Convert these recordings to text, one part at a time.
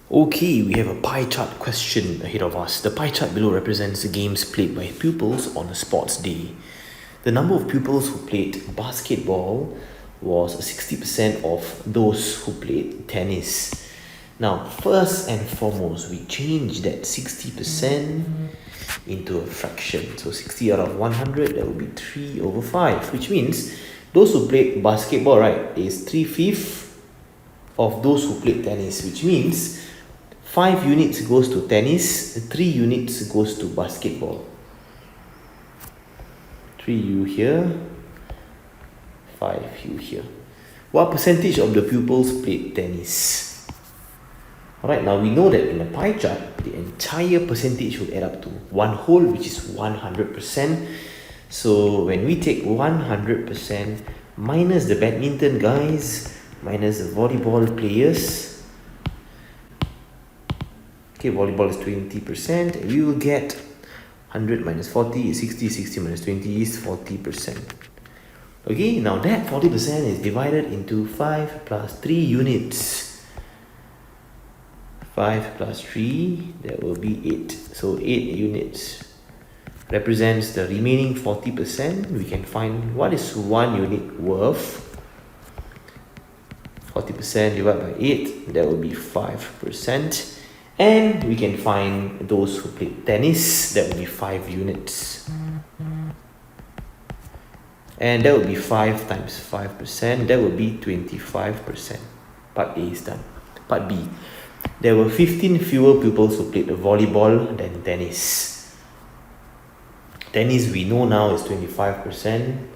Okay, we have a pie chart question ahead of us. The pie chart below represents the games played by pupils on a sports day. The number of pupils who played basketball was 60% of those who played tennis. Now, first and foremost, we change that 60% into a fraction. So 60 out of 100, that would be 3 over 5, which means those who played basketball, right, is 3/5 of those who played tennis, which means 5 units goes to tennis, 3 units goes to basketball. 3U here, 5U here. What percentage of the pupils played tennis? Alright, now we know that in a pie chart, the entire percentage would add up to one whole, which is 100%. So when we take 100% minus the badminton guys, minus the volleyball players, okay, volleyball is 20%, we will get 100 minus 40 is 60, 60 minus 20 is 40%. Okay, now that 40% is divided into 5 plus 3 units. 5 plus 3, that will be 8. So 8 units represents the remaining 40%. We can find what is 1 unit worth. 40% divided by 8, that will be 5%. And we can find those who played tennis, that will be 5 units. And that will be 5 times 5%, that will be 25%. Part A is done. Part B. There were 15 fewer pupils who played volleyball than tennis. Tennis we know now is 25%,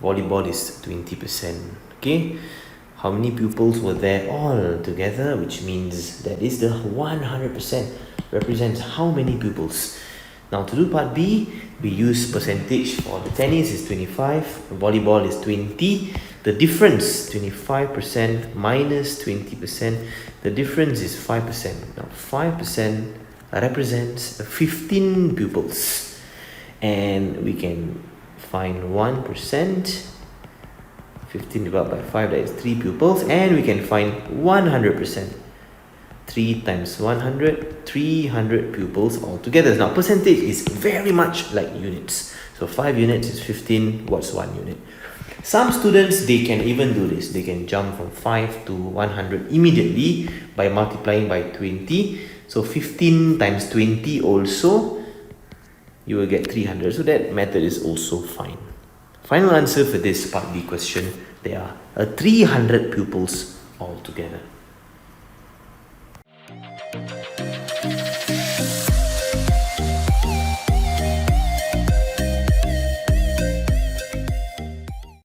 volleyball is 20%. Okay? How many pupils were there all together, which means that is the 100% represents how many pupils. Now to do part B, we use percentage. For the tennis is 25, volleyball is 20. The difference, 25% minus 20%, the difference is 5%. Now 5% represents 15 pupils. And we can find 1%. 15 divided by 5, that is 3 pupils, and we can find 100%. 3 times 100, 300 pupils altogether. Now percentage is very much like units. So 5 units is 15, what's 1 unit? Some students, they can even do this. They can jump from 5 to 100 immediately by multiplying by 20. So 15 times 20 also, you will get 300. So that method is also fine. Final answer for this part B question, there are 300 pupils altogether.